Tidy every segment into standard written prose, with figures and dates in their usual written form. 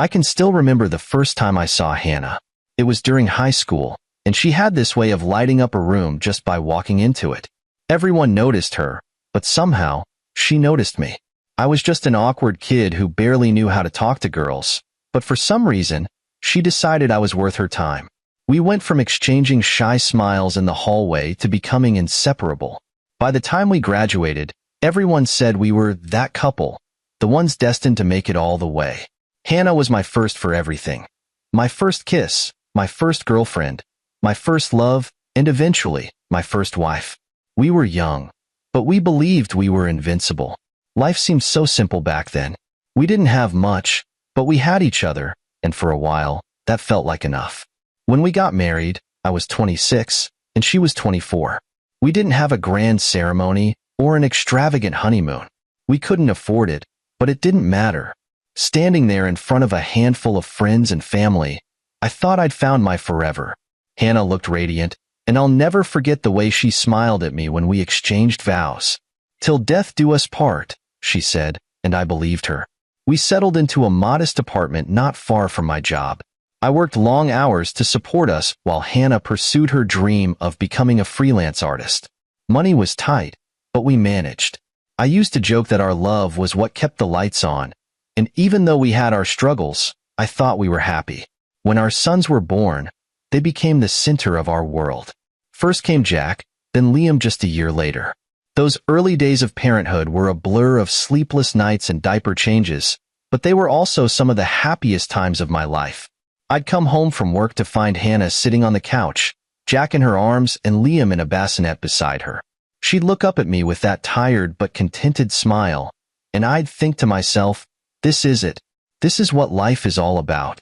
I can still remember the first time I saw Hannah. It was during high school, and she had this way of lighting up a room just by walking into it. Everyone noticed her, but somehow, she noticed me. I was just an awkward kid who barely knew how to talk to girls, but for some reason, she decided I was worth her time. We went from exchanging shy smiles in the hallway to becoming inseparable. By the time we graduated, everyone said we were that couple, the ones destined to make it all the way. Hannah was my first for everything. My first kiss, my first girlfriend, my first love, and eventually, my first wife. We were young, but we believed we were invincible. Life seemed so simple back then. We didn't have much, but we had each other, and for a while, that felt like enough. When we got married, I was 26, and she was 24. We didn't have a grand ceremony or an extravagant honeymoon. We couldn't afford it, but it didn't matter. Standing there in front of a handful of friends and family, I thought I'd found my forever. Hannah looked radiant, and I'll never forget the way she smiled at me when we exchanged vows. "Till death do us part," she said, and I believed her. We settled into a modest apartment not far from my job. I worked long hours to support us while Hannah pursued her dream of becoming a freelance artist. Money was tight, but we managed. I used to joke that our love was what kept the lights on, and even though we had our struggles, I thought we were happy. When our sons were born, they became the center of our world. First came Jack, then Liam just a year later. Those early days of parenthood were a blur of sleepless nights and diaper changes, but they were also some of the happiest times of my life. I'd come home from work to find Hannah sitting on the couch, Jack in her arms and Liam in a bassinet beside her. She'd look up at me with that tired but contented smile, and I'd think to myself, this is it. This is what life is all about.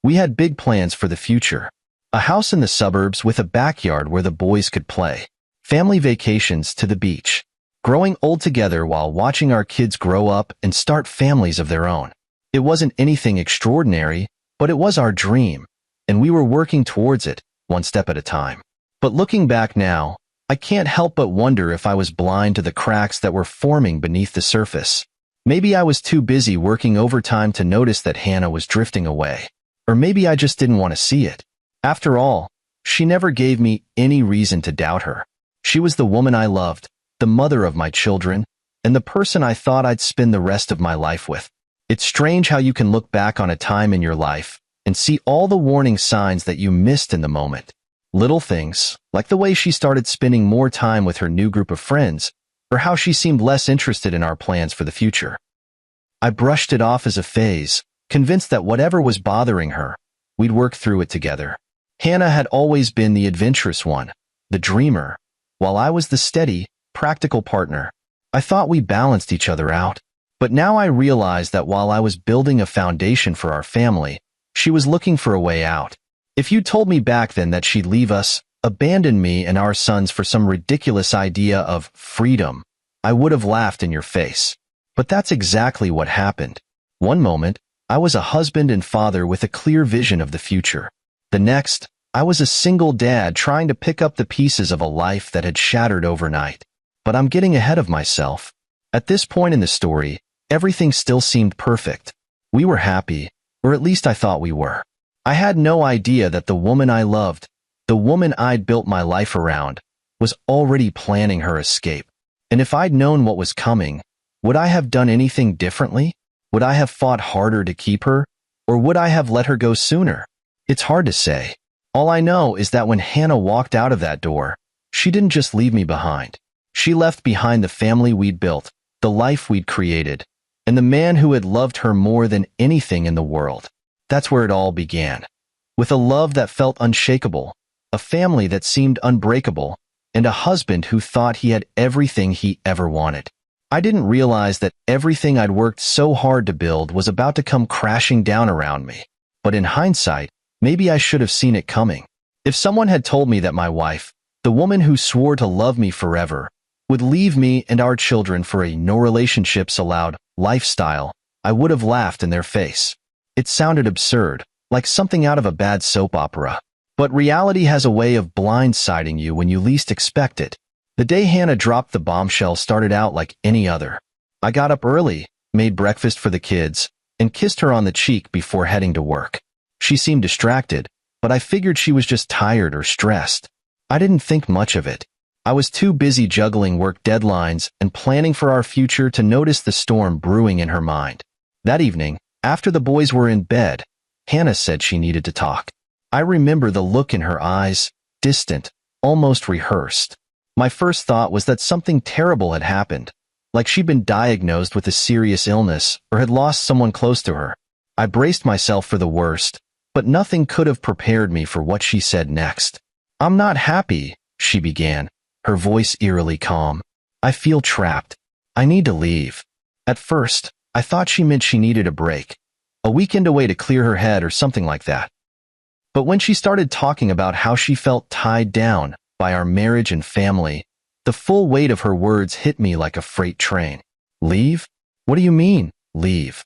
We had big plans for the future. A house in the suburbs with a backyard where the boys could play. Family vacations to the beach. Growing old together while watching our kids grow up and start families of their own. It wasn't anything extraordinary, but it was our dream, and we were working towards it, one step at a time. But looking back now, I can't help but wonder if I was blind to the cracks that were forming beneath the surface. Maybe I was too busy working overtime to notice that Hannah was drifting away. Or maybe I just didn't want to see it. After all, she never gave me any reason to doubt her. She was the woman I loved, the mother of my children, and the person I thought I'd spend the rest of my life with. It's strange how you can look back on a time in your life and see all the warning signs that you missed in the moment. Little things, like the way she started spending more time with her new group of friends, or how she seemed less interested in our plans for the future. I brushed it off as a phase, convinced that whatever was bothering her, we'd work through it together. Hannah had always been the adventurous one, the dreamer, while I was the steady, practical partner. I thought we balanced each other out. But now I realized that while I was building a foundation for our family, she was looking for a way out. If you told me back then that she'd leave us, abandon me and our sons for some ridiculous idea of freedom, I would have laughed in your face. But that's exactly what happened. One moment, I was a husband and father with a clear vision of the future. The next, I was a single dad trying to pick up the pieces of a life that had shattered overnight. But I'm getting ahead of myself. At this point in the story, everything still seemed perfect. We were happy, or at least I thought we were. I had no idea that the woman I loved, the woman I'd built my life around, was already planning her escape. And if I'd known what was coming, would I have done anything differently? Would I have fought harder to keep her, or would I have let her go sooner? It's hard to say. All I know is that when Hannah walked out of that door, she didn't just leave me behind. She left behind the family we'd built, the life we'd created, and the man who had loved her more than anything in the world. That's where it all began. With a love that felt unshakable, a family that seemed unbreakable, and a husband who thought he had everything he ever wanted. I didn't realize that everything I'd worked so hard to build was about to come crashing down around me. But in hindsight, maybe I should have seen it coming. If someone had told me that my wife, the woman who swore to love me forever, would leave me and our children for a no-relationships-allowed lifestyle, I would have laughed in their face. It sounded absurd, like something out of a bad soap opera. But reality has a way of blindsiding you when you least expect it. The day Hannah dropped the bombshell started out like any other. I got up early, made breakfast for the kids, and kissed her on the cheek before heading to work. She seemed distracted, but I figured she was just tired or stressed. I didn't think much of it. I was too busy juggling work deadlines and planning for our future to notice the storm brewing in her mind. That evening, after the boys were in bed, Hannah said she needed to talk. I remember the look in her eyes, distant, almost rehearsed. My first thought was that something terrible had happened, like she'd been diagnosed with a serious illness or had lost someone close to her. I braced myself for the worst, but nothing could have prepared me for what she said next. "I'm not happy," she began, her voice eerily calm. "I feel trapped. I need to leave." At first, I thought she meant she needed a break, a weekend away to clear her head or something like that. But when she started talking about how she felt tied down by our marriage and family, the full weight of her words hit me like a freight train. "Leave? What do you mean, leave?"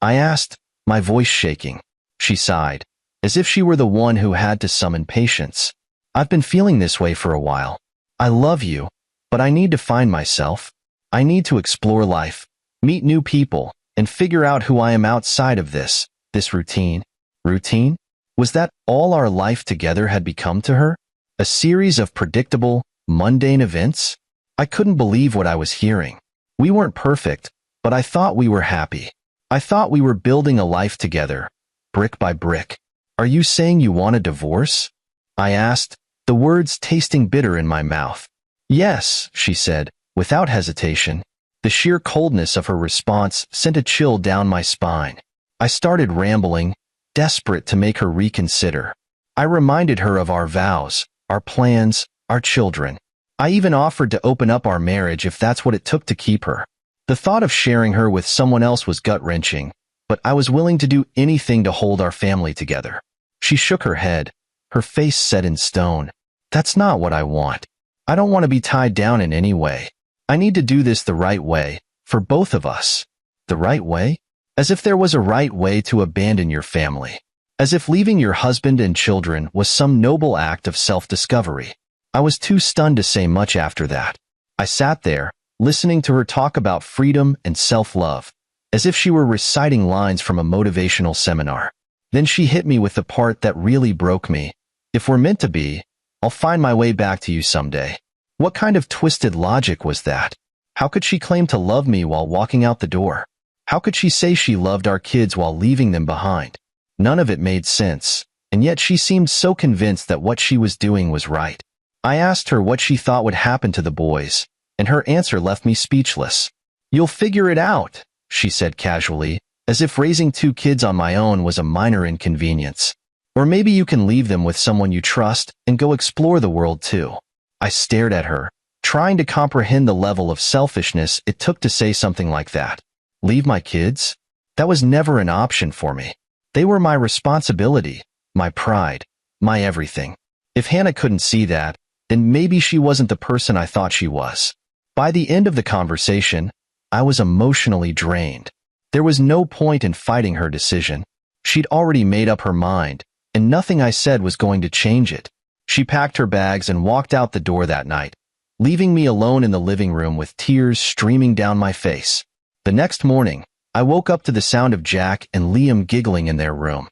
I asked, my voice shaking. She sighed, as if she were the one who had to summon patience. "I've been feeling this way for a while. I love you, but I need to find myself. I need to explore life, meet new people, and figure out who I am outside of this routine." Routine? Was that all our life together had become to her? A series of predictable, mundane events? I couldn't believe what I was hearing. We weren't perfect, but I thought we were happy. I thought we were building a life together, brick by brick. "Are you saying you want a divorce?" I asked, the words tasting bitter in my mouth. "Yes," she said, without hesitation. The sheer coldness of her response sent a chill down my spine. I started rambling, desperate to make her reconsider. I reminded her of our vows, our plans, our children. I even offered to open up our marriage if that's what it took to keep her. The thought of sharing her with someone else was gut-wrenching, but I was willing to do anything to hold our family together. She shook her head, her face set in stone. "That's not what I want. I don't want to be tied down in any way. I need to do this the right way, for both of us." The right way? As if there was a right way to abandon your family. As if leaving your husband and children was some noble act of self-discovery. I was too stunned to say much after that. I sat there, listening to her talk about freedom and self-love, as if she were reciting lines from a motivational seminar. Then she hit me with the part that really broke me. "If we're meant to be, I'll find my way back to you someday." What kind of twisted logic was that? How could she claim to love me while walking out the door? How could she say she loved our kids while leaving them behind? None of it made sense, and yet she seemed so convinced that what she was doing was right. I asked her what she thought would happen to the boys, and her answer left me speechless. "You'll figure it out," she said casually, as if raising 2 kids on my own was a minor inconvenience. "Or maybe you can leave them with someone you trust and go explore the world too." I stared at her, trying to comprehend the level of selfishness it took to say something like that. Leave my kids? That was never an option for me. They were my responsibility, my pride, my everything. If Hannah couldn't see that, then maybe she wasn't the person I thought she was. By the end of the conversation, I was emotionally drained. There was no point in fighting her decision. She'd already made up her mind, and nothing I said was going to change it. She packed her bags and walked out the door that night, leaving me alone in the living room with tears streaming down my face. The next morning, I woke up to the sound of Jack and Liam giggling in their room.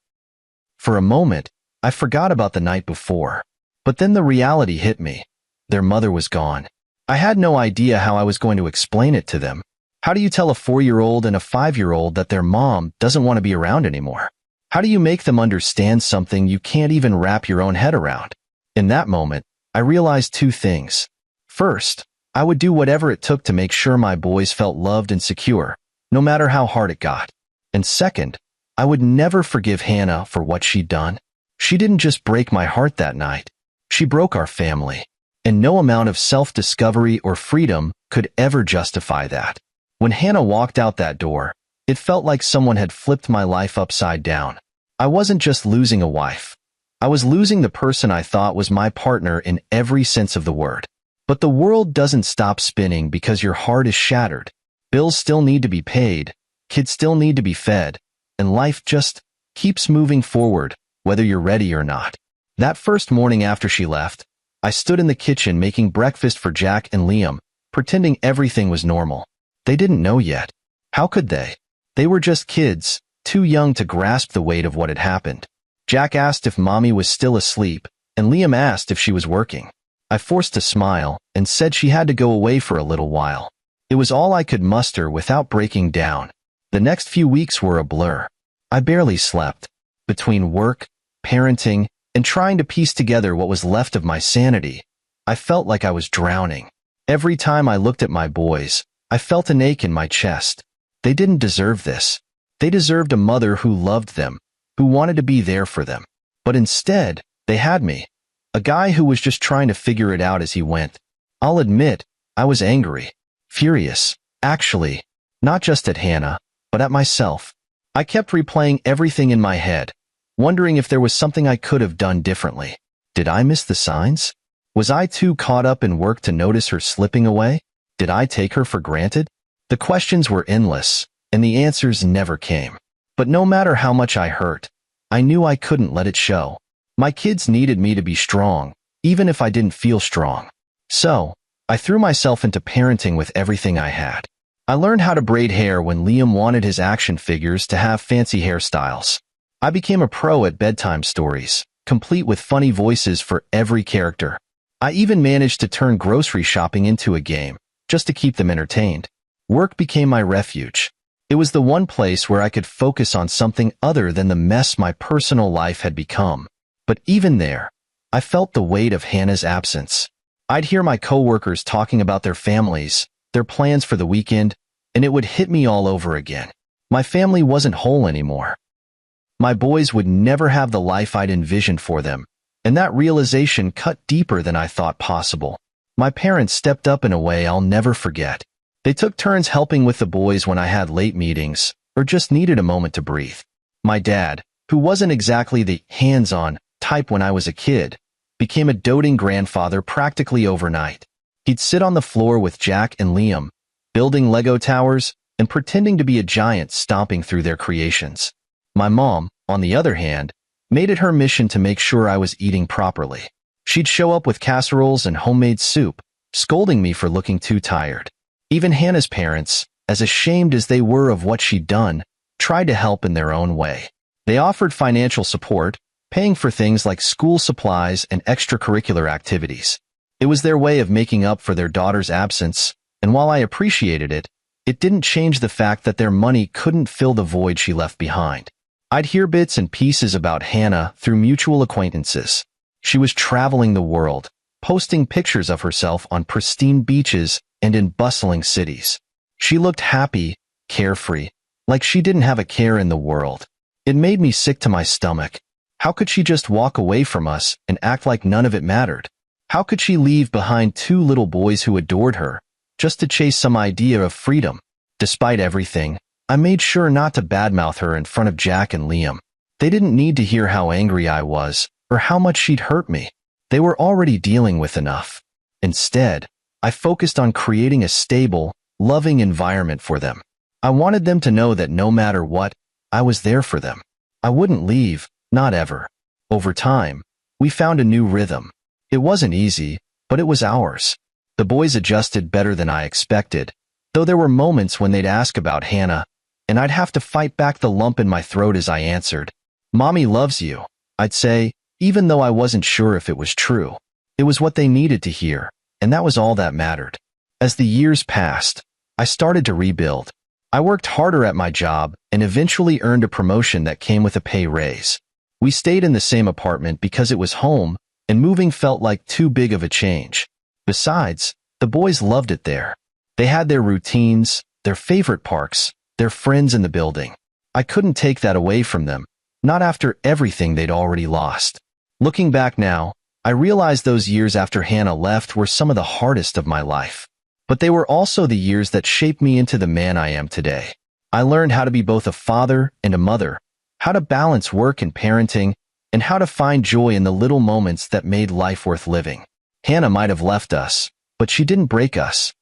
For a moment, I forgot about the night before. But then the reality hit me. Their mother was gone. I had no idea how I was going to explain it to them. How do you tell a 4-year-old and a 5-year-old that their mom doesn't want to be around anymore? How do you make them understand something you can't even wrap your own head around? In that moment, I realized 2 things. First, I would do whatever it took to make sure my boys felt loved and secure, no matter how hard it got. And second, I would never forgive Hannah for what she'd done. She didn't just break my heart that night. She broke our family. And no amount of self-discovery or freedom could ever justify that. When Hannah walked out that door, it felt like someone had flipped my life upside down. I wasn't just losing a wife. I was losing the person I thought was my partner in every sense of the word. But the world doesn't stop spinning because your heart is shattered. Bills still need to be paid, kids still need to be fed, and life just keeps moving forward, whether you're ready or not. That first morning after she left, I stood in the kitchen making breakfast for Jack and Liam, pretending everything was normal. They didn't know yet. How could they? They were just kids, too young to grasp the weight of what had happened. Jack asked if Mommy was still asleep, and Liam asked if she was working. I forced a smile and said she had to go away for a little while. It was all I could muster without breaking down. The next few weeks were a blur. I barely slept. Between work, parenting, and trying to piece together what was left of my sanity, I felt like I was drowning. Every time I looked at my boys, I felt an ache in my chest. They didn't deserve this. They deserved a mother who loved them, who wanted to be there for them. But instead, they had me. A guy who was just trying to figure it out as he went. I'll admit, I was angry. Furious, actually. Not just at Hannah, but at myself. I kept replaying everything in my head, wondering if there was something I could have done differently. Did I miss the signs? Was I too caught up in work to notice her slipping away? Did I take her for granted? The questions were endless, and the answers never came. But no matter how much I hurt, I knew I couldn't let it show. My kids needed me to be strong, even if I didn't feel strong. So, I threw myself into parenting with everything I had. I learned how to braid hair when Liam wanted his action figures to have fancy hairstyles. I became a pro at bedtime stories, complete with funny voices for every character. I even managed to turn grocery shopping into a game, just to keep them entertained. Work became my refuge. It was the one place where I could focus on something other than the mess my personal life had become. But even there, I felt the weight of Hannah's absence. I'd hear my coworkers talking about their families, their plans for the weekend, and it would hit me all over again. My family wasn't whole anymore. My boys would never have the life I'd envisioned for them, and that realization cut deeper than I thought possible. My parents stepped up in a way I'll never forget. They took turns helping with the boys when I had late meetings, or just needed a moment to breathe. My dad, who wasn't exactly the hands-on type when I was a kid, became a doting grandfather practically overnight. He'd sit on the floor with Jack and Liam, building Lego towers and pretending to be a giant stomping through their creations. My mom, on the other hand, made it her mission to make sure I was eating properly. She'd show up with casseroles and homemade soup, scolding me for looking too tired. Even Hannah's parents, as ashamed as they were of what she'd done, tried to help in their own way. They offered financial support, paying for things like school supplies and extracurricular activities. It was their way of making up for their daughter's absence, and while I appreciated it, it didn't change the fact that their money couldn't fill the void she left behind. I'd hear bits and pieces about Hannah through mutual acquaintances. She was traveling the world, posting pictures of herself on pristine beaches and in bustling cities. She looked happy, carefree, like she didn't have a care in the world. It made me sick to my stomach. How could she just walk away from us and act like none of it mattered? How could she leave behind 2 little boys who adored her, just to chase some idea of freedom? Despite everything, I made sure not to badmouth her in front of Jack and Liam. They didn't need to hear how angry I was, or how much she'd hurt me. They were already dealing with enough. Instead, I focused on creating a stable, loving environment for them. I wanted them to know that no matter what, I was there for them. I wouldn't leave, not ever. Over time, we found a new rhythm. It wasn't easy, but it was ours. The boys adjusted better than I expected, though there were moments when they'd ask about Hannah, and I'd have to fight back the lump in my throat as I answered. "Mommy loves you," I'd say, even though I wasn't sure if it was true. It was what they needed to hear, and that was all that mattered. As the years passed, I started to rebuild. I worked harder at my job and eventually earned a promotion that came with a pay raise. We stayed in the same apartment because it was home, and moving felt like too big of a change. Besides, the boys loved it there. They had their routines, their favorite parks, their friends in the building. I couldn't take that away from them, not after everything they'd already lost. Looking back now, I realized those years after Hannah left were some of the hardest of my life. But they were also the years that shaped me into the man I am today. I learned how to be both a father and a mother, how to balance work and parenting, and how to find joy in the little moments that made life worth living. Hannah might have left us, but she didn't break us.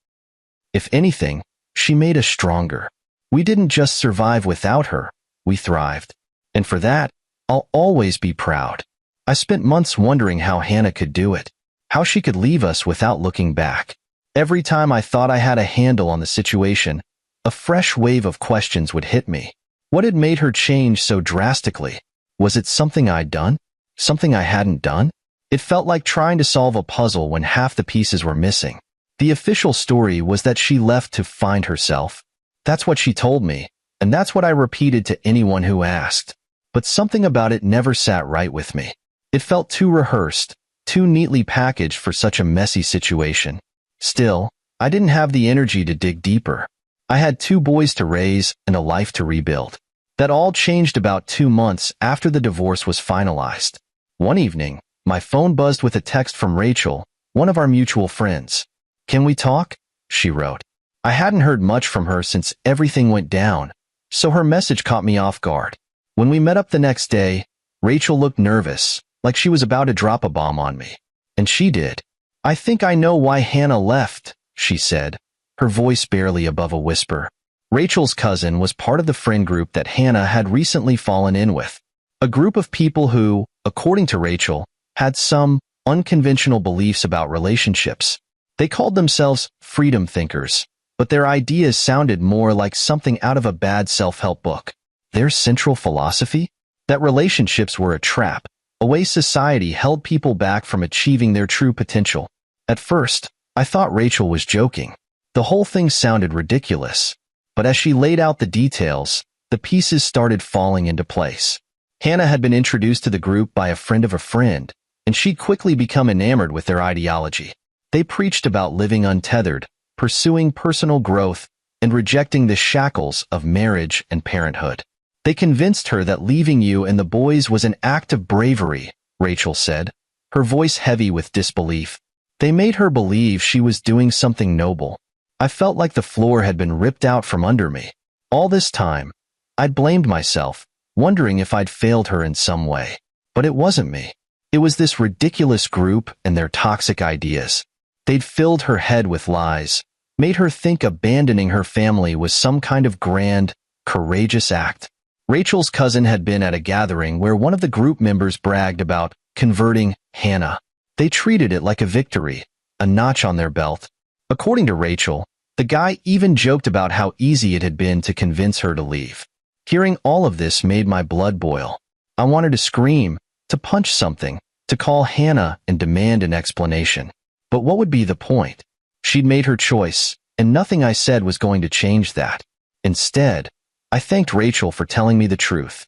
If anything, she made us stronger. We didn't just survive without her, we thrived. And for that, I'll always be proud. I spent months wondering how Hannah could do it, how she could leave us without looking back. Every time I thought I had a handle on the situation, a fresh wave of questions would hit me. What had made her change so drastically? Was it something I'd done? Something I hadn't done? It felt like trying to solve a puzzle when half the pieces were missing. The official story was that she left to find herself. That's what she told me, and that's what I repeated to anyone who asked. But something about it never sat right with me. It felt too rehearsed, too neatly packaged for such a messy situation. Still, I didn't have the energy to dig deeper. I had 2 boys to raise and a life to rebuild. That all changed about 2 months after the divorce was finalized. One evening, my phone buzzed with a text from Rachel, one of our mutual friends. "Can we talk?" she wrote. I hadn't heard much from her since everything went down, so her message caught me off guard. When we met up the next day, Rachel looked nervous, like she was about to drop a bomb on me. And she did. "I think I know why Hannah left," she said, her voice barely above a whisper. Rachel's cousin was part of the friend group that Hannah had recently fallen in with. A group of people who, according to Rachel, had some unconventional beliefs about relationships. They called themselves freedom thinkers, but their ideas sounded more like something out of a bad self-help book. Their central philosophy? That relationships were a trap, a way society held people back from achieving their true potential. At first, I thought Rachel was joking. The whole thing sounded ridiculous. But as she laid out the details, the pieces started falling into place. Hannah had been introduced to the group by a friend of a friend, and she'd quickly become enamored with their ideology. They preached about living untethered, pursuing personal growth, and rejecting the shackles of marriage and parenthood. They convinced her that leaving you and the boys was an act of bravery, Rachel said, her voice heavy with disbelief. They made her believe she was doing something noble. I felt like the floor had been ripped out from under me. All this time, I'd blamed myself, wondering if I'd failed her in some way. But it wasn't me. It was this ridiculous group and their toxic ideas. They'd filled her head with lies, made her think abandoning her family was some kind of grand, courageous act. Rachel's cousin had been at a gathering where one of the group members bragged about converting Hannah. They treated it like a victory, a notch on their belt. According to Rachel, the guy even joked about how easy it had been to convince her to leave. Hearing all of this made my blood boil. I wanted to scream, to punch something, to call Hannah and demand an explanation. But what would be the point? She'd made her choice, and nothing I said was going to change that. Instead, I thanked Rachel for telling me the truth.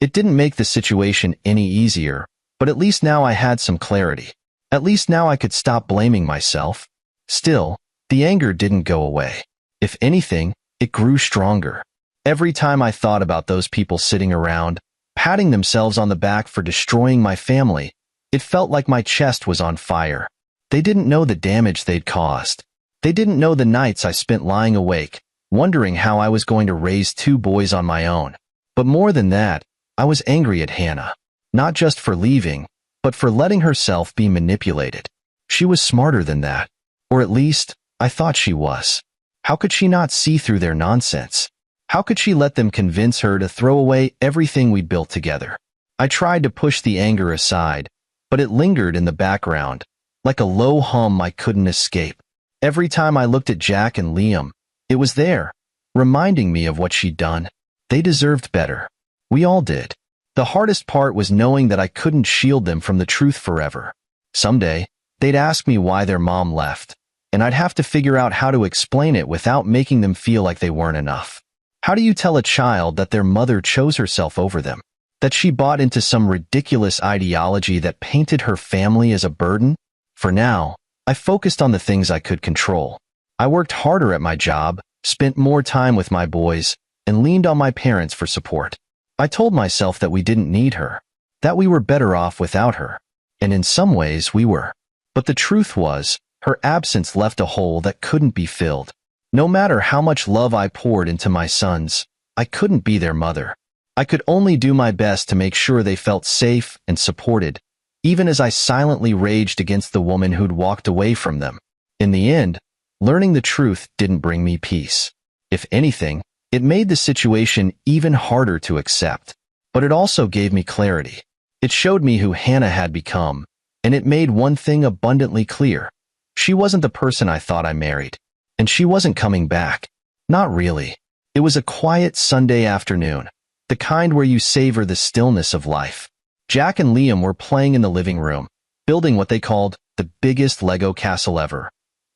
It didn't make the situation any easier, but at least now I had some clarity. At least now I could stop blaming myself. Still, the anger didn't go away. If anything, it grew stronger. Every time I thought about those people sitting around, patting themselves on the back for destroying my family, it felt like my chest was on fire. They didn't know the damage they'd caused. They didn't know the nights I spent lying awake, wondering how I was going to raise 2 boys on my own. But more than that, I was angry at Hannah. Not just for leaving, but for letting herself be manipulated. She was smarter than that. Or at least, I thought she was. How could she not see through their nonsense? How could she let them convince her to throw away everything we'd built together? I tried to push the anger aside, but it lingered in the background, like a low hum I couldn't escape. Every time I looked at Jack and Liam, it was there, reminding me of what she'd done. They deserved better. We all did. The hardest part was knowing that I couldn't shield them from the truth forever. Someday, they'd ask me why their mom left, and I'd have to figure out how to explain it without making them feel like they weren't enough. How do you tell a child that their mother chose herself over them? That she bought into some ridiculous ideology that painted her family as a burden? For now, I focused on the things I could control. I worked harder at my job, spent more time with my boys, and leaned on my parents for support. I told myself that we didn't need her, that we were better off without her. And in some ways we were. But the truth was, her absence left a hole that couldn't be filled. No matter how much love I poured into my sons, I couldn't be their mother. I could only do my best to make sure they felt safe and supported, even as I silently raged against the woman who'd walked away from them. In the end, learning the truth didn't bring me peace. If anything, it made the situation even harder to accept. But it also gave me clarity. It showed me who Hannah had become, and it made one thing abundantly clear. She wasn't the person I thought I married. And she wasn't coming back. Not really. It was a quiet Sunday afternoon, the kind where you savor the stillness of life. Jack and Liam were playing in the living room, building what they called the biggest Lego castle ever.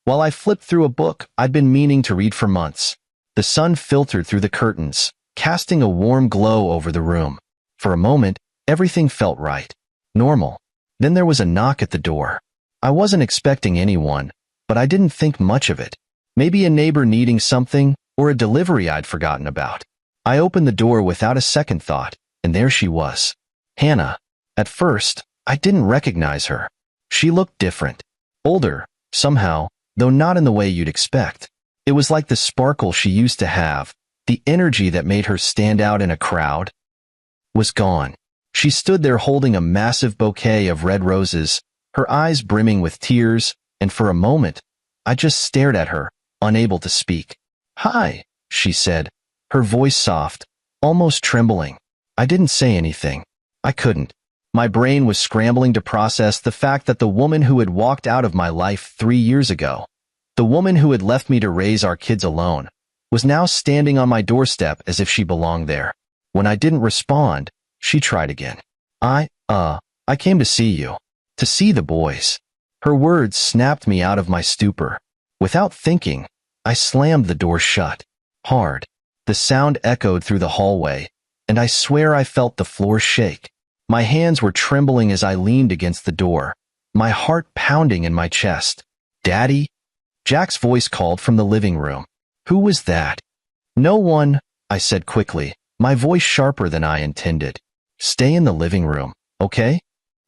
While I flipped through a book I'd been meaning to read for months, the sun filtered through the curtains, casting a warm glow over the room. For a moment, everything felt right. Normal. Then there was a knock at the door. I wasn't expecting anyone, but I didn't think much of it. Maybe a neighbor needing something, or a delivery I'd forgotten about. I opened the door without a second thought, and there she was. Hannah. At first, I didn't recognize her. She looked different. Older, somehow, though not in the way you'd expect. It was like the sparkle she used to have, the energy that made her stand out in a crowd, was gone. She stood there holding a massive bouquet of red roses, her eyes brimming with tears, and for a moment, I just stared at her, unable to speak. "Hi," she said, her voice soft, almost trembling. I didn't say anything. I couldn't. My brain was scrambling to process the fact that the woman who had walked out of my life 3 years ago, the woman who had left me to raise our kids alone, was now standing on my doorstep as if she belonged there. When I didn't respond, she tried again. I came to see you. To see the boys." Her words snapped me out of my stupor. Without thinking, I slammed the door shut. Hard. The sound echoed through the hallway, and I swear I felt the floor shake. My hands were trembling as I leaned against the door, my heart pounding in my chest. "Daddy?" Jack's voice called from the living room. "Who was that?" "No one," I said quickly, my voice sharper than I intended. "Stay in the living room, okay?"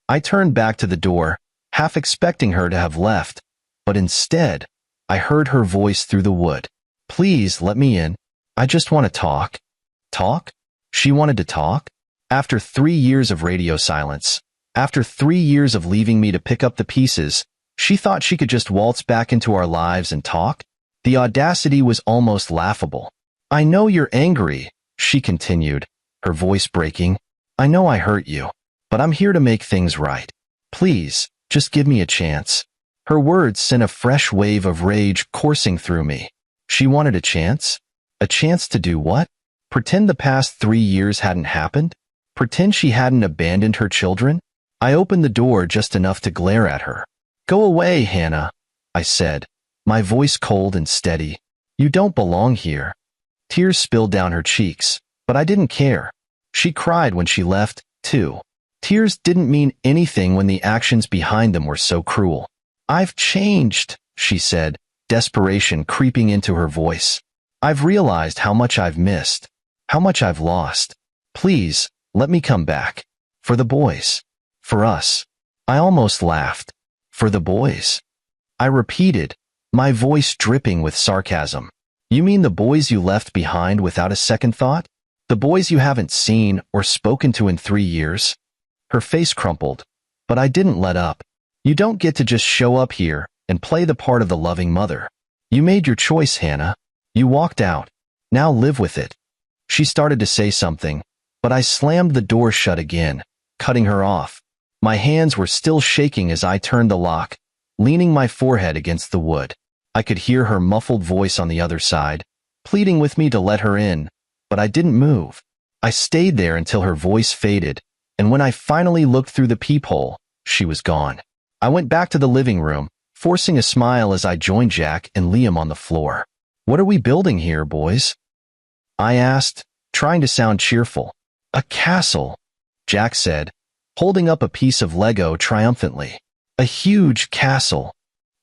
I turned back to the door, half expecting her to have left, but instead, I heard her voice through the wood. "Please let me in. I just want to talk." Talk? She wanted to talk? After 3 years of radio silence, after 3 years of leaving me to pick up the pieces, she thought she could just waltz back into our lives and talk? The audacity was almost laughable. "I know you're angry," she continued, her voice breaking. "I know I hurt you, but I'm here to make things right. Please, just give me a chance." Her words sent a fresh wave of rage coursing through me. She wanted a chance? A chance to do what? Pretend the past 3 years hadn't happened? Pretend she hadn't abandoned her children? I opened the door just enough to glare at her. "Go away, Hannah," I said, my voice cold and steady. "You don't belong here." Tears spilled down her cheeks, but I didn't care. She cried when she left, too. Tears didn't mean anything when the actions behind them were so cruel. "I've changed," she said, desperation creeping into her voice. "I've realized how much I've missed, how much I've lost. Please, let me come back. For the boys. For us." I almost laughed. "For the boys?" I repeated, my voice dripping with sarcasm. "You mean the boys you left behind without a second thought? The boys you haven't seen or spoken to in 3 years?" Her face crumpled, but I didn't let up. "You don't get to just show up here and play the part of the loving mother. You made your choice, Hannah. You walked out. Now live with it." She started to say something, but I slammed the door shut again, cutting her off. My hands were still shaking as I turned the lock, leaning my forehead against the wood. I could hear her muffled voice on the other side, pleading with me to let her in, but I didn't move. I stayed there until her voice faded, and when I finally looked through the peephole, she was gone. I went back to the living room, forcing a smile as I joined Jack and Liam on the floor. "What are we building here, boys?" I asked, trying to sound cheerful. "A castle," Jack said, holding up a piece of Lego triumphantly. "A huge castle,"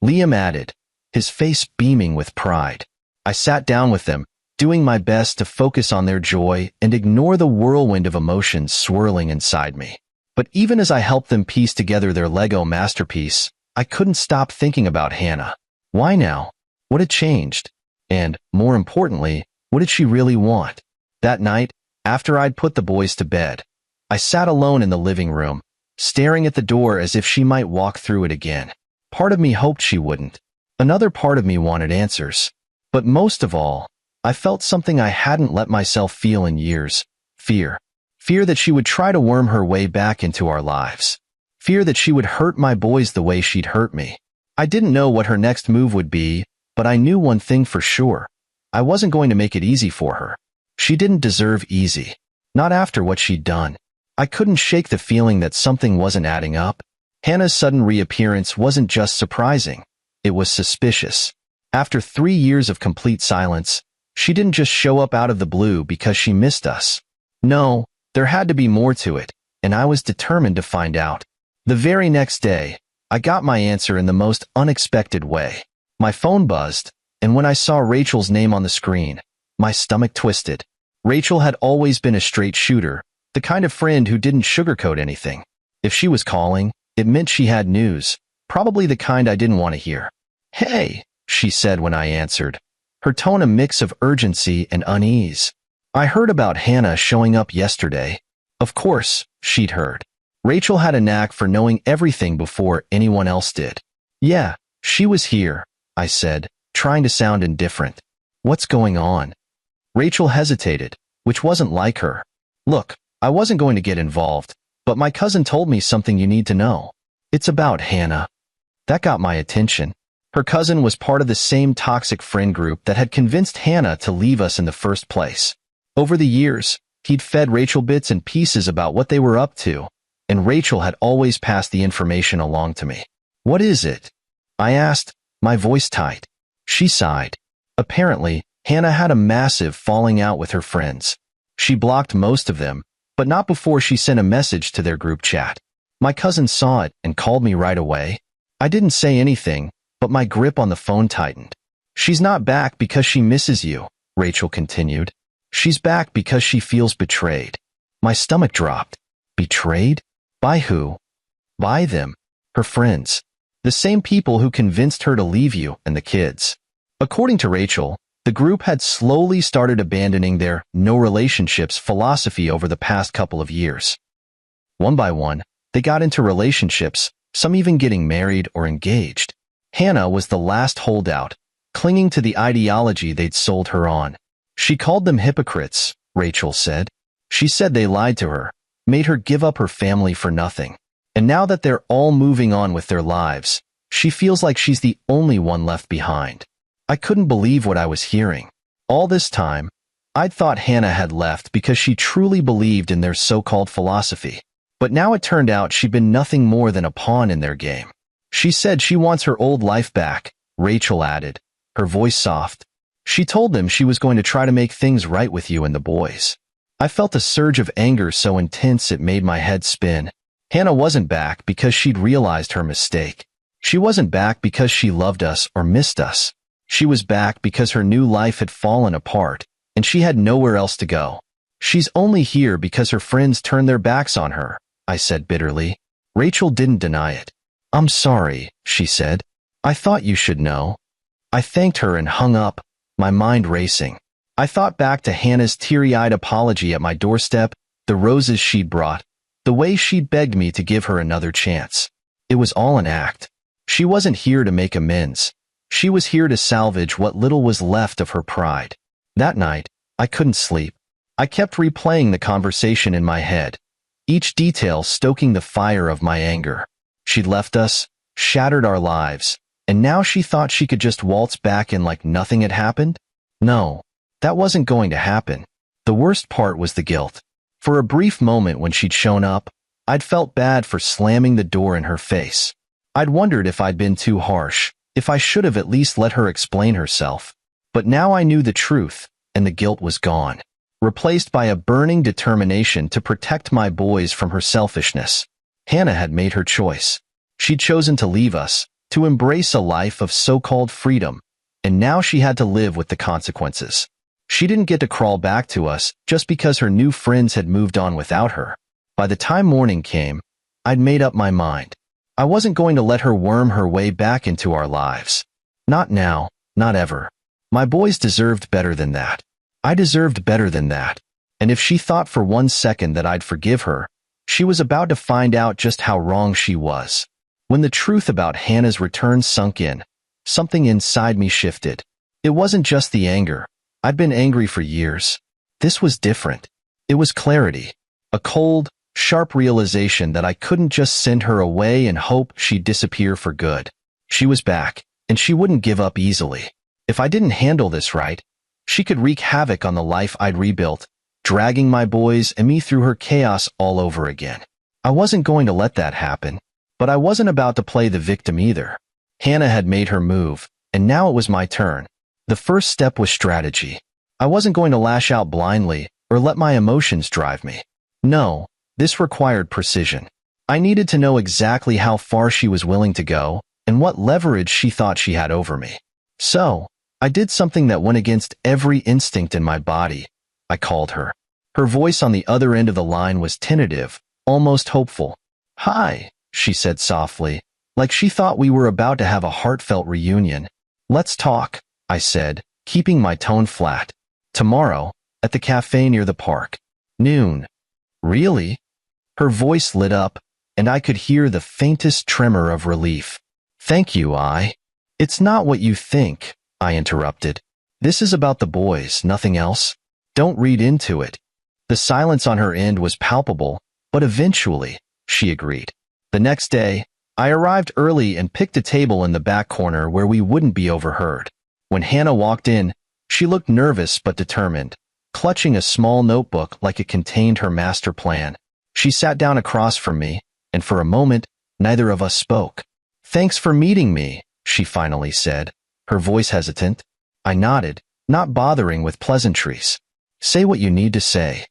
Liam added, his face beaming with pride. I sat down with them, doing my best to focus on their joy and ignore the whirlwind of emotions swirling inside me. But even as I helped them piece together their Lego masterpiece, I couldn't stop thinking about Hannah. Why now? What had changed? And, more importantly, what did she really want? That night, after I'd put the boys to bed, I sat alone in the living room, staring at the door as if she might walk through it again. Part of me hoped she wouldn't. Another part of me wanted answers. But most of all, I felt something I hadn't let myself feel in years. Fear. Fear that she would try to worm her way back into our lives. Fear that she would hurt my boys the way she'd hurt me. I didn't know what her next move would be, but I knew one thing for sure. I wasn't going to make it easy for her. She didn't deserve easy. Not after what she'd done. I couldn't shake the feeling that something wasn't adding up. Hannah's sudden reappearance wasn't just surprising. It was suspicious. After 3 years of complete silence, she didn't just show up out of the blue because she missed us. No, there had to be more to it, and I was determined to find out. The very next day, I got my answer in the most unexpected way. My phone buzzed, and when I saw Rachel's name on the screen, my stomach twisted. Rachel had always been a straight shooter, the kind of friend who didn't sugarcoat anything. If she was calling, it meant she had news, probably the kind I didn't want to hear. "Hey," she said when I answered, her tone a mix of urgency and unease. "I heard about Hannah showing up yesterday." Of course, she'd heard. Rachel had a knack for knowing everything before anyone else did. "Yeah, she was here," I said, trying to sound indifferent. "What's going on?" Rachel hesitated, which wasn't like her. "Look, I wasn't going to get involved, but my cousin told me something you need to know. It's about Hannah." That got my attention. Her cousin was part of the same toxic friend group that had convinced Hannah to leave us in the first place. Over the years, he'd fed Rachel bits and pieces about what they were up to, and Rachel had always passed the information along to me. "What is it?" I asked, my voice tight. She sighed. Apparently, Hannah had a massive falling out with her friends. She blocked most of them, but not before she sent a message to their group chat. My cousin saw it and called me right away. I didn't say anything, but my grip on the phone tightened. "She's not back because she misses you," Rachel continued. "She's back because she feels betrayed." My stomach dropped. Betrayed? By who? By them. Her friends. The same people who convinced her to leave you and the kids. According to Rachel, the group had slowly started abandoning their no relationships philosophy over the past couple of years. One by one, they got into relationships, some even getting married or engaged. Hannah was the last holdout, clinging to the ideology they'd sold her on. She called them hypocrites, Rachel said. She said they lied to her, made her give up her family for nothing. And now that they're all moving on with their lives, she feels like she's the only one left behind. I couldn't believe what I was hearing. All this time, I'd thought Hannah had left because she truly believed in their so-called philosophy. But now it turned out she'd been nothing more than a pawn in their game. She said she wants her old life back, Rachel added, her voice soft. She told them she was going to try to make things right with you and the boys. I felt a surge of anger so intense it made my head spin. Hannah wasn't back because she'd realized her mistake. She wasn't back because she loved us or missed us. She was back because her new life had fallen apart, and she had nowhere else to go. "She's only here because her friends turned their backs on her," I said bitterly. Rachel didn't deny it. "I'm sorry," she said. "I thought you should know." I thanked her and hung up, my mind racing. I thought back to Hannah's teary-eyed apology at my doorstep, the roses she'd brought, the way she'd begged me to give her another chance. It was all an act. She wasn't here to make amends. She was here to salvage what little was left of her pride. That night, I couldn't sleep. I kept replaying the conversation in my head, each detail stoking the fire of my anger. She'd left us, shattered our lives, and now she thought she could just waltz back in like nothing had happened? No, that wasn't going to happen. The worst part was the guilt. For a brief moment when she'd shown up, I'd felt bad for slamming the door in her face. I'd wondered if I'd been too harsh, if I should have at least let her explain herself. But now I knew the truth, and the guilt was gone, replaced by a burning determination to protect my boys from her selfishness. Hannah had made her choice. She'd chosen to leave us, to embrace a life of so-called freedom, and now she had to live with the consequences. She didn't get to crawl back to us just because her new friends had moved on without her. By the time morning came, I'd made up my mind. I wasn't going to let her worm her way back into our lives. Not now, not ever. My boys deserved better than that. I deserved better than that. And if she thought for 1 second that I'd forgive her, she was about to find out just how wrong she was. When the truth about Hannah's return sunk in, something inside me shifted. It wasn't just the anger. I'd been angry for years. This was different. It was clarity. A cold, sharp realization that I couldn't just send her away and hope she'd disappear for good. She was back, and she wouldn't give up easily. If I didn't handle this right, She could wreak havoc on the life I'd rebuilt, dragging my boys and me through her chaos all over again. I wasn't going to let that happen, but I wasn't about to play the victim either. Hannah had made her move, and now it was my turn. The first step was strategy. I wasn't going to lash out blindly or let my emotions drive me. No, this required precision. I needed to know exactly how far she was willing to go and what leverage she thought she had over me. So, I did something that went against every instinct in my body. I called her. Her voice on the other end of the line was tentative, almost hopeful. "Hi," she said softly, like she thought we were about to have a heartfelt reunion. "Let's talk," I said, keeping my tone flat. "Tomorrow, at the cafe near the park. Noon." "Really?" Her voice lit up, and I could hear the faintest tremor of relief. "Thank you, It's not what you think," I interrupted. "This is about the boys, nothing else. Don't read into it." The silence on her end was palpable, but eventually, she agreed. The next day, I arrived early and picked a table in the back corner where we wouldn't be overheard. When Hannah walked in, she looked nervous but determined, clutching a small notebook like it contained her master plan. She sat down across from me, and for a moment, neither of us spoke. "Thanks for meeting me," she finally said, her voice hesitant. I nodded, not bothering with pleasantries. "Say what you need to say."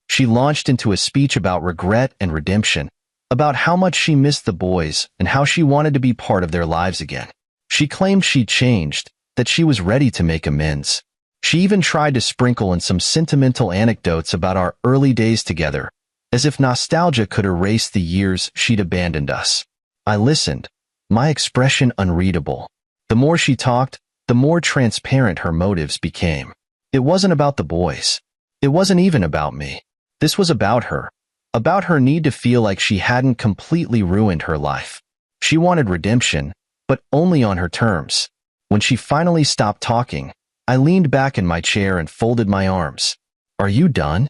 She launched into a speech about regret and redemption, about how much she missed the boys and how she wanted to be part of their lives again. She claimed she'd changed, that she was ready to make amends. She even tried to sprinkle in some sentimental anecdotes about our early days together, as if nostalgia could erase the years she'd abandoned us. I listened, my expression unreadable. The more she talked, the more transparent her motives became. It wasn't about the boys. It wasn't even about me. This was about her need to feel like she hadn't completely ruined her life. She wanted redemption, but only on her terms. When she finally stopped talking, I leaned back in my chair and folded my arms. "Are you done?"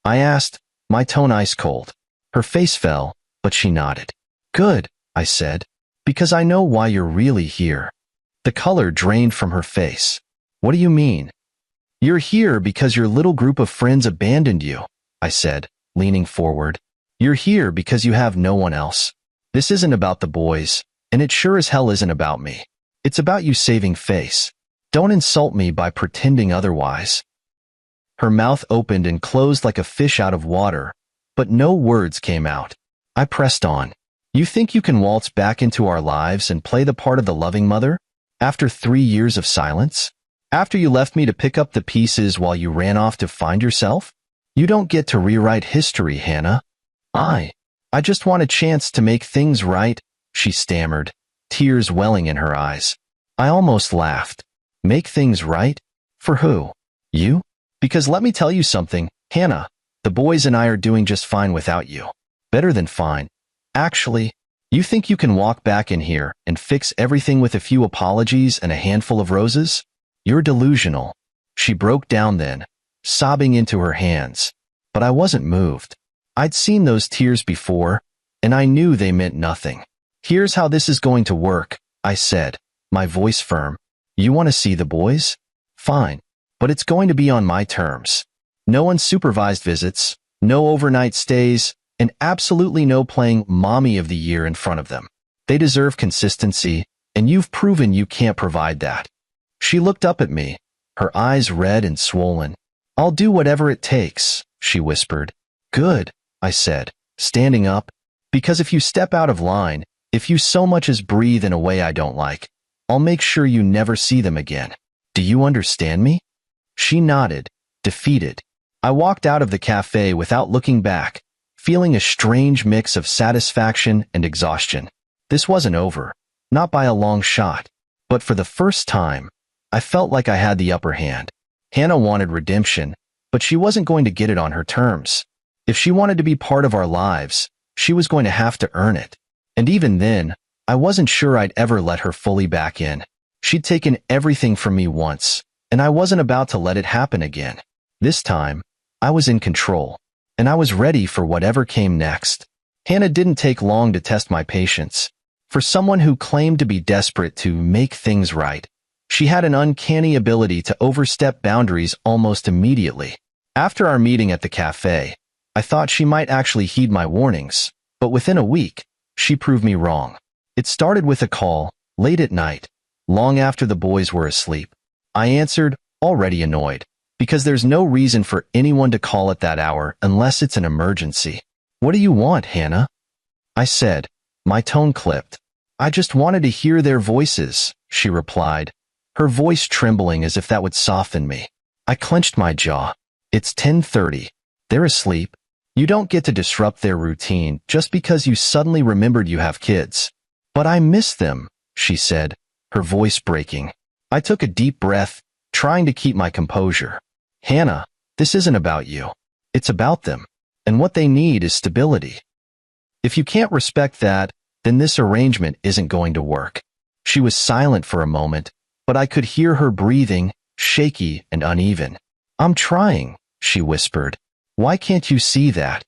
I asked, my tone ice cold. Her face fell, but she nodded. "Good," I said, "because I know why you're really here." The color drained from her face. "What do you mean?" "You're here because your little group of friends abandoned you," I said, leaning forward. "You're here because you have no one else. This isn't about the boys, and it sure as hell isn't about me. It's about you saving face. Don't insult me by pretending otherwise." Her mouth opened and closed like a fish out of water, but no words came out. I pressed on. "You think you can waltz back into our lives and play the part of the loving mother? After 3 years of silence? After you left me to pick up the pieces while you ran off to find yourself? You don't get to rewrite history, Hannah." I just want a chance to make things right," she stammered, tears welling in her eyes. I almost laughed. "Make things right? For who? You? Because let me tell you something, Hannah, the boys and I are doing just fine without you. Better than fine. Actually, you think you can walk back in here and fix everything with a few apologies and a handful of roses? You're delusional." She broke down then, sobbing into her hands. But I wasn't moved. I'd seen those tears before, and I knew they meant nothing. "Here's how this is going to work," I said, my voice firm. "You want to see the boys? Fine, but it's going to be on my terms. No unsupervised visits, no overnight stays, and absolutely no playing Mommy of the Year in front of them. They deserve consistency, and you've proven you can't provide that." She looked up at me, her eyes red and swollen. "I'll do whatever it takes," she whispered. "Good," I said, standing up, "because if you step out of line, if you so much as breathe in a way I don't like, I'll make sure you never see them again. Do you understand me?" She nodded, defeated. I walked out of the cafe without looking back, feeling a strange mix of satisfaction and exhaustion. This wasn't over, not by a long shot, but for the first time, I felt like I had the upper hand. Hannah wanted redemption, but she wasn't going to get it on her terms. If she wanted to be part of our lives, she was going to have to earn it. And even then, I wasn't sure I'd ever let her fully back in. She'd taken everything from me once, and I wasn't about to let it happen again. This time, I was in control, and I was ready for whatever came next. Hannah didn't take long to test my patience. For someone who claimed to be desperate to make things right, She had an uncanny ability to overstep boundaries almost immediately. After our meeting at the cafe, I thought she might actually heed my warnings, but within a week, she proved me wrong. It started with a call, late at night, long after the boys were asleep. I answered, already annoyed, because there's no reason for anyone to call at that hour unless it's an emergency. "What do you want, Hannah?" I said, my tone clipped. "I just wanted to hear their voices," she replied, her voice trembling as if that would soften me. I clenched my jaw. "It's 10:30. They're asleep. You don't get to disrupt their routine just because you suddenly remembered you have kids." "But I miss them," she said, her voice breaking. I took a deep breath, trying to keep my composure. "Hannah, this isn't about you. It's about them. And what they need is stability. If you can't respect that, then this arrangement isn't going to work." She was silent for a moment, but I could hear her breathing, shaky and uneven. "I'm trying," she whispered. "Why can't you see that?"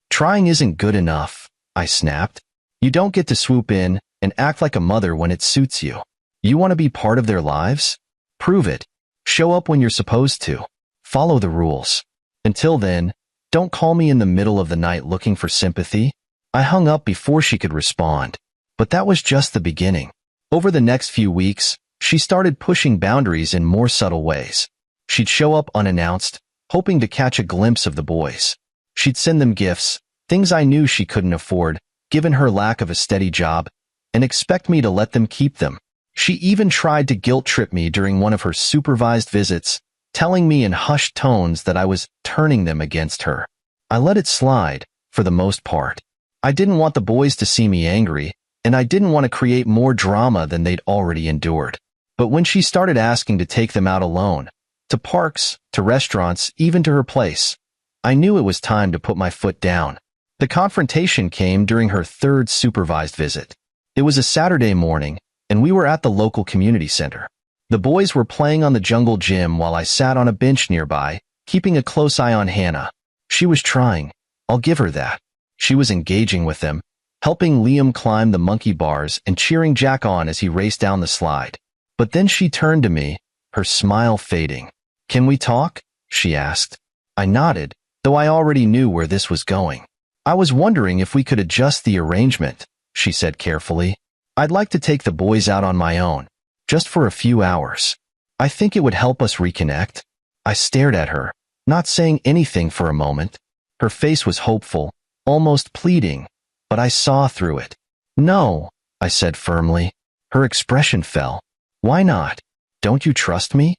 "Trying isn't good enough," I snapped. "You don't get to swoop in and act like a mother when it suits you. You want to be part of their lives? Prove it. Show up when you're supposed to. Follow the rules. Until then, don't call me in the middle of the night looking for sympathy." I hung up before she could respond. But that was just the beginning. Over the next few weeks, she started pushing boundaries in more subtle ways. She'd show up unannounced, hoping to catch a glimpse of the boys. She'd send them gifts, things I knew she couldn't afford, given her lack of a steady job, and expect me to let them keep them. She even tried to guilt-trip me during one of her supervised visits, telling me in hushed tones that I was turning them against her. I let it slide, for the most part. I didn't want the boys to see me angry, and I didn't want to create more drama than they'd already endured. But when she started asking to take them out alone, to parks, to restaurants, even to her place, I knew it was time to put my foot down. The confrontation came during her third supervised visit. It was a Saturday morning, and we were at the local community center. The boys were playing on the jungle gym while I sat on a bench nearby, keeping a close eye on Hannah. She was trying. I'll give her that. She was engaging with them, helping Liam climb the monkey bars and cheering Jack on as he raced down the slide. But then she turned to me, her smile fading. "Can we talk?" she asked. I nodded, though I already knew where this was going. "I was wondering if we could adjust the arrangement," she said carefully. "I'd like to take the boys out on my own, just for a few hours. I think it would help us reconnect." I stared at her, not saying anything for a moment. Her face was hopeful, almost pleading, but I saw through it. "No," I said firmly. Her expression fell. "Why not? Don't you trust me?"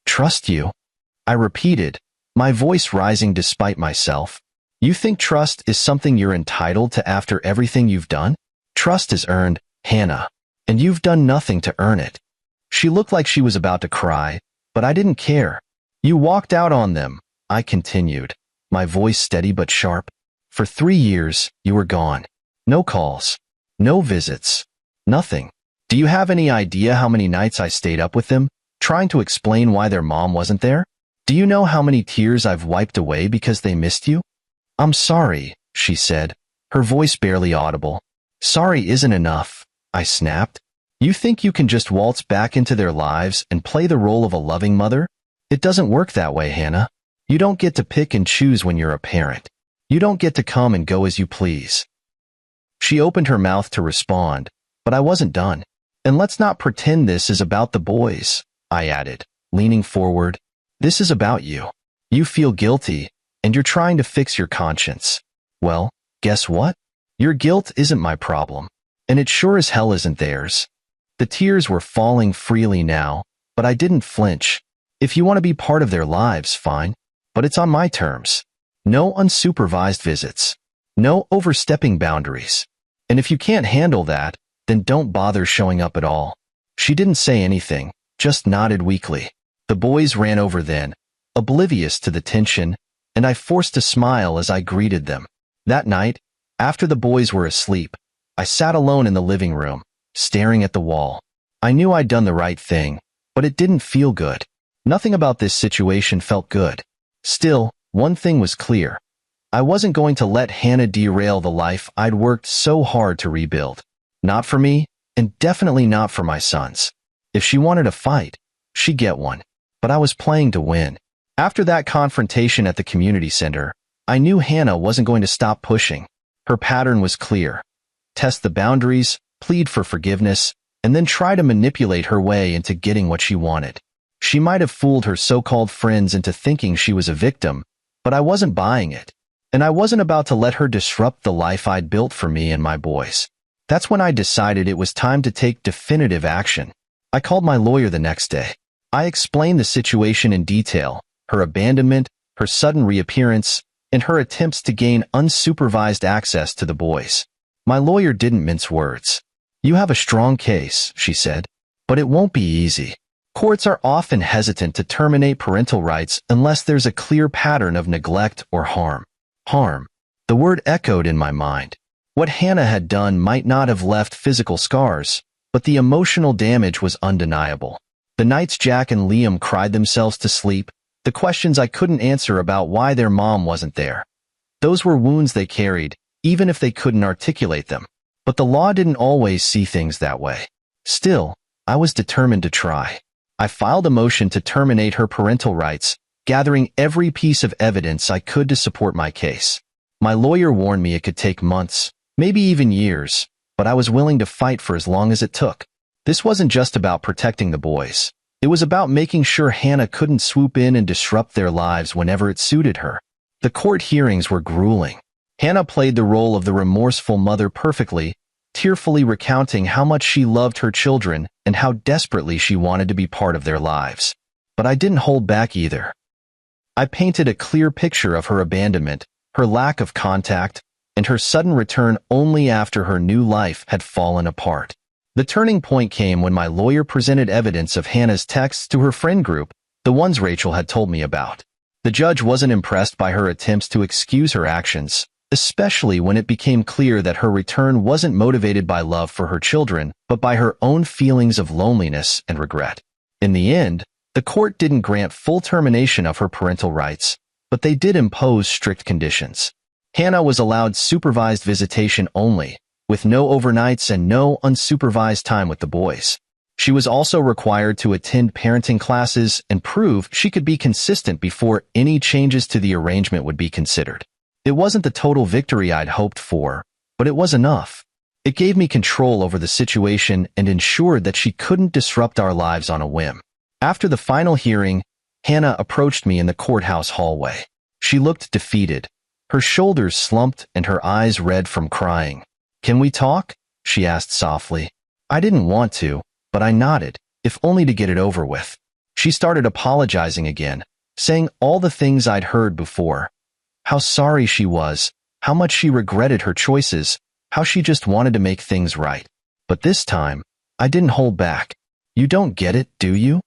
"Trust you?" I repeated, my voice rising despite myself. "You think trust is something you're entitled to after everything you've done? Trust is earned, Hannah, and you've done nothing to earn it." She looked like she was about to cry, but I didn't care. "You walked out on them," I continued, my voice steady but sharp. "For 3 years, you were gone. No calls. No visits. Nothing. Do you have any idea how many nights I stayed up with them, trying to explain why their mom wasn't there? Do you know how many tears I've wiped away because they missed you?" "I'm sorry," she said, her voice barely audible. "Sorry isn't enough," I snapped. "You think you can just waltz back into their lives and play the role of a loving mother? It doesn't work that way, Hannah. You don't get to pick and choose when you're a parent. You don't get to come and go as you please." She opened her mouth to respond, but I wasn't done. "And let's not pretend this is about the boys," I added, leaning forward. "This is about you. You feel guilty, and you're trying to fix your conscience. Well, guess what? Your guilt isn't my problem, and it sure as hell isn't theirs." The tears were falling freely now, but I didn't flinch. "If you want to be part of their lives, fine, but it's on my terms. No unsupervised visits. No overstepping boundaries. And if you can't handle that, then don't bother showing up at all." She didn't say anything, just nodded weakly. The boys ran over then, oblivious to the tension, and I forced a smile as I greeted them. That night, after the boys were asleep, I sat alone in the living room, staring at the wall. I knew I'd done the right thing, but it didn't feel good. Nothing about this situation felt good. Still, one thing was clear. I wasn't going to let Hannah derail the life I'd worked so hard to rebuild. Not for me, and definitely not for my sons. If she wanted a fight, she'd get one. But I was playing to win. After that confrontation at the community center, I knew Hannah wasn't going to stop pushing. Her pattern was clear. Test the boundaries, plead for forgiveness, and then try to manipulate her way into getting what she wanted. She might have fooled her so-called friends into thinking she was a victim, but I wasn't buying it. And I wasn't about to let her disrupt the life I'd built for me and my boys. That's when I decided it was time to take definitive action. I called my lawyer the next day. I explained the situation in detail, her abandonment, her sudden reappearance, and her attempts to gain unsupervised access to the boys. My lawyer didn't mince words. "You have a strong case," she said, "but it won't be easy. Courts are often hesitant to terminate parental rights unless there's a clear pattern of neglect or harm." Harm. The word echoed in my mind. What Hannah had done might not have left physical scars, but the emotional damage was undeniable. The nights Jack and Liam cried themselves to sleep, the questions I couldn't answer about why their mom wasn't there. Those were wounds they carried, even if they couldn't articulate them. But the law didn't always see things that way. Still, I was determined to try. I filed a motion to terminate her parental rights, gathering every piece of evidence I could to support my case. My lawyer warned me it could take months, maybe even years, but I was willing to fight for as long as it took. This wasn't just about protecting the boys. It was about making sure Hannah couldn't swoop in and disrupt their lives whenever it suited her. The court hearings were grueling. Hannah played the role of the remorseful mother perfectly, tearfully recounting how much she loved her children and how desperately she wanted to be part of their lives. But I didn't hold back either. I painted a clear picture of her abandonment, her lack of contact, and her sudden return only after her new life had fallen apart. The turning point came when my lawyer presented evidence of Hannah's texts to her friend group, the ones Rachel had told me about. The judge wasn't impressed by her attempts to excuse her actions, especially when it became clear that her return wasn't motivated by love for her children, but by her own feelings of loneliness and regret. In the end, the court didn't grant full termination of her parental rights, but they did impose strict conditions. Hannah was allowed supervised visitation only, with no overnights and no unsupervised time with the boys. She was also required to attend parenting classes and prove she could be consistent before any changes to the arrangement would be considered. It wasn't the total victory I'd hoped for, but it was enough. It gave me control over the situation and ensured that she couldn't disrupt our lives on a whim. After the final hearing, Hannah approached me in the courthouse hallway. She looked defeated. Her shoulders slumped and her eyes red from crying. "Can we talk?" she asked softly. I didn't want to, but I nodded, if only to get it over with. She started apologizing again, saying all the things I'd heard before. How sorry she was, how much she regretted her choices, how she just wanted to make things right. But this time, I didn't hold back. "You don't get it, do you?"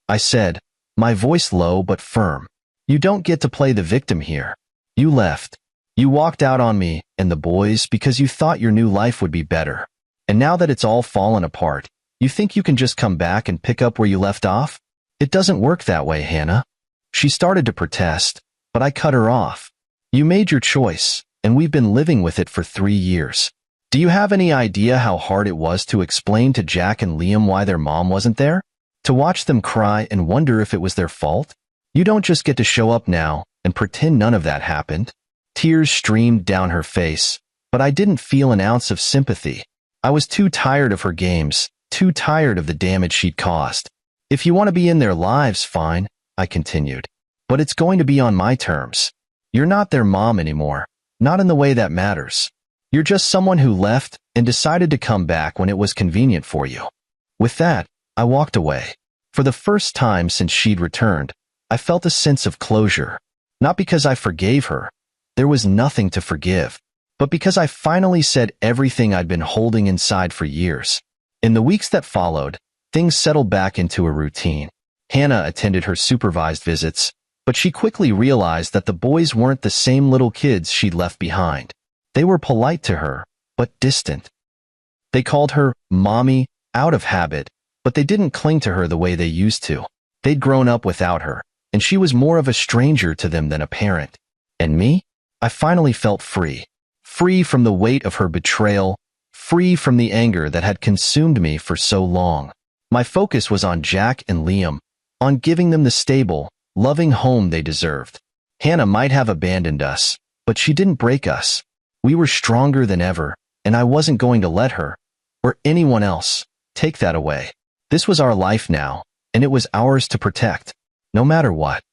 I said, my voice low but firm. "You don't get to play the victim here. You left. You walked out on me and the boys because you thought your new life would be better. And now that it's all fallen apart, you think you can just come back and pick up where you left off? It doesn't work that way, Hannah." She started to protest, but I cut her off. "You made your choice, and we've been living with it for 3 years. Do you have any idea how hard it was to explain to Jack and Liam why their mom wasn't there? To watch them cry and wonder if it was their fault? You don't just get to show up now and pretend none of that happened." Tears streamed down her face, but I didn't feel an ounce of sympathy. I was too tired of her games, too tired of the damage she'd caused. "If you want to be in their lives, fine," I continued. "But it's going to be on my terms. You're not their mom anymore, not in the way that matters. You're just someone who left and decided to come back when it was convenient for you." With that, I walked away. For the first time since she'd returned, I felt a sense of closure. Not because I forgave her. There was nothing to forgive. But because I finally said everything I'd been holding inside for years. In the weeks that followed, things settled back into a routine. Hannah attended her supervised visits, but she quickly realized that the boys weren't the same little kids she'd left behind. They were polite to her, but distant. They called her Mommy out of habit, but they didn't cling to her the way they used to. They'd grown up without her, and she was more of a stranger to them than a parent. And me? I finally felt free. Free from the weight of her betrayal, free from the anger that had consumed me for so long. My focus was on Jack and Liam, on giving them the stable, loving home they deserved. Hannah might have abandoned us, but she didn't break us. We were stronger than ever, and I wasn't going to let her, or anyone else, take that away. This was our life now, and it was ours to protect, no matter what.